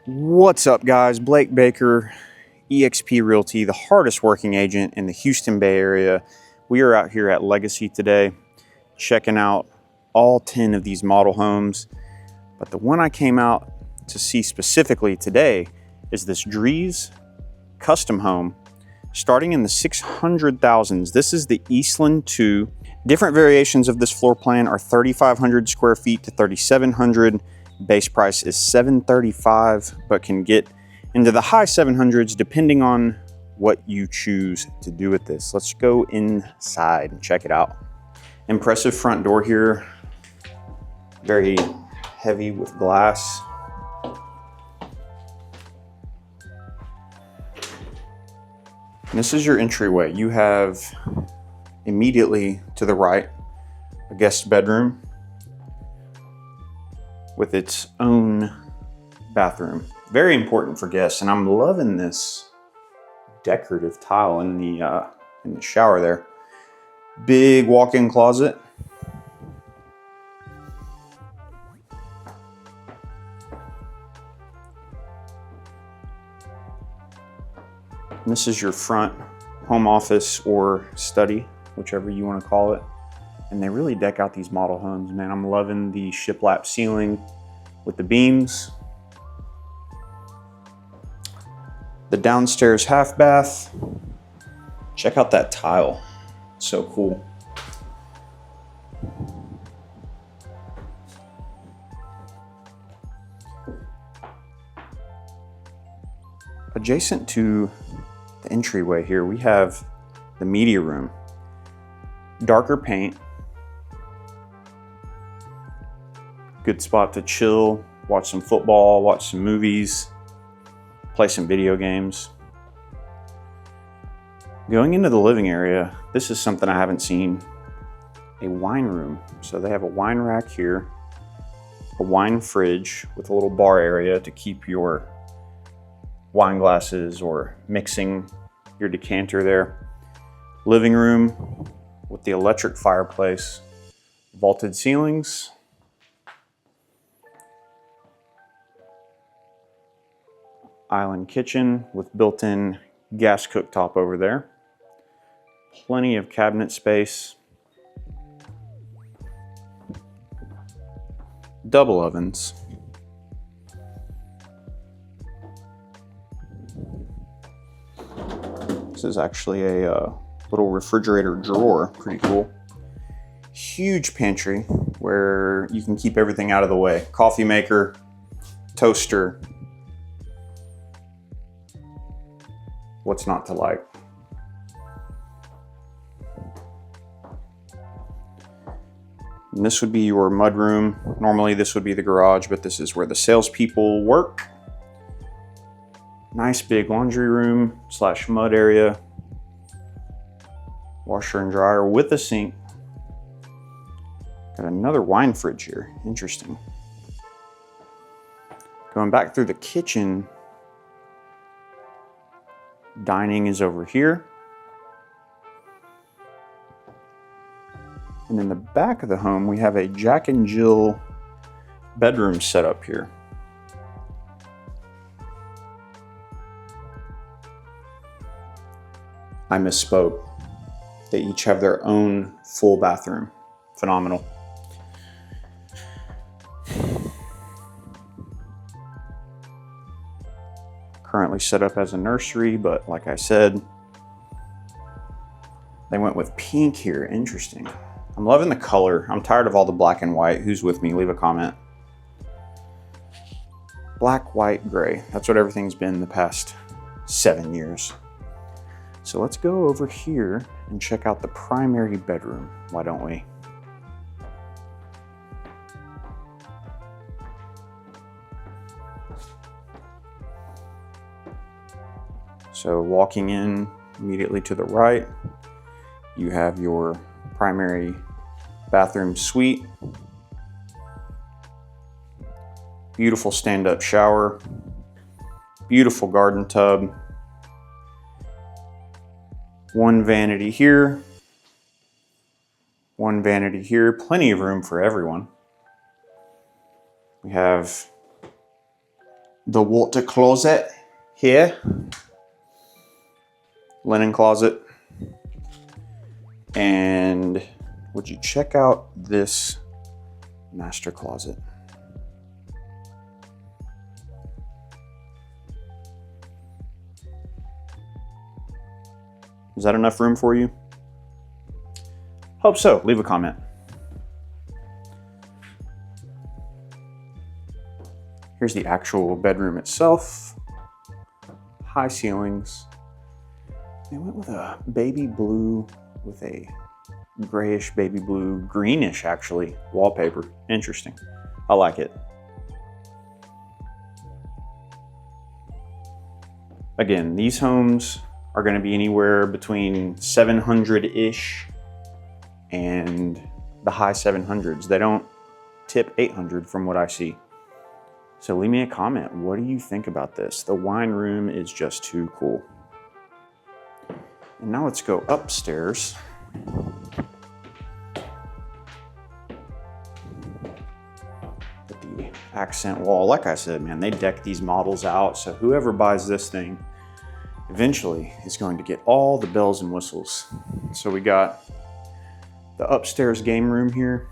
What's up, guys? Blake Baker, eXp Realty, the hardest working agent in the Houston Bay Area. We are out here at Legacy today, checking out all 10 of these model homes. But the one I came out to see specifically today is this Drees custom home, starting in the 600,000s. This is the Eastland II. Different variations of this floor plan are 3,500 square feet to 3,700. Base price is $735, but can get into the high 700s depending on what you choose to do with this. Let's go inside and check it out. Impressive front door here, very heavy with glass. And this is your entryway. You have immediately to the right a guest bedroom with its own bathroom. Very important for guests, and I'm loving this decorative tile in the shower there. Big walk-in closet. And this is your front home office or study, whichever you want to call it. And they really deck out these model homes, man. I'm loving the shiplap ceiling with the beams. The downstairs half bath. Check out that tile, so cool. Adjacent to the entryway here, we have the media room. Darker paint. Good spot to chill, watch some football, watch some movies, play some video games. Going into the living area, this is something I haven't seen. A wine room. So they have a wine rack here, a wine fridge with a little bar area to keep your wine glasses or mixing your decanter there. Living room with the electric fireplace, vaulted ceilings. Island kitchen with built-in gas cooktop over there. Plenty of cabinet space. Double ovens. This is actually a little refrigerator drawer, pretty cool. Huge pantry where you can keep everything out of the way. Coffee maker, toaster. What's not to like? And this would be your mudroom. Normally this would be the garage, but this is where the salespeople work. Nice big laundry room / mud area. Washer and dryer with a sink. Got another wine fridge here, interesting. Going back through the kitchen, dining is over here. And in the back of the home, we have a Jack and Jill bedroom set up here. I misspoke. They each have their own full bathroom. Phenomenal. Currently set up as a nursery, but like I said, they went with pink here. Interesting. I'm loving the color. I'm tired of all the black and white. Who's with me? Leave a comment. Black, white, gray. That's what everything's been the past 7 years. So let's go over here and check out the primary bedroom. Why don't we? So walking in immediately to the right, you have your primary bathroom suite. Beautiful stand-up shower. Beautiful garden tub. One vanity here. One vanity here. Plenty of room for everyone. We have the water closet here, linen closet, and would you check out this master closet? Is that enough room for you? Hope so. Leave a comment. Here's the actual bedroom itself. High ceilings. They went with a baby blue with a grayish baby blue, greenish actually, wallpaper. Interesting. I like it. Again, these homes are going to be anywhere between 700-ish and the high 700s. They don't tip 800 from what I see. So leave me a comment. What do you think about this? The wine room is just too cool. And now let's go upstairs. With the accent wall. Like I said, man, they deck these models out, so whoever buys this thing eventually is going to get all the bells and whistles. So we got the upstairs game room here.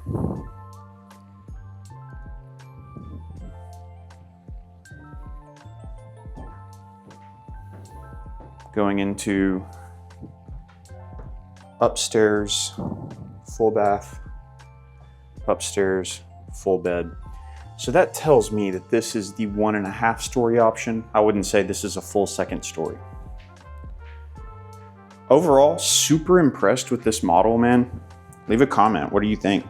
Going into upstairs, full bath, upstairs, full bed. So that tells me that this is the 1.5 story option. I wouldn't say this is a full second story. Overall, super impressed with this model, man. Leave a comment. What do you think?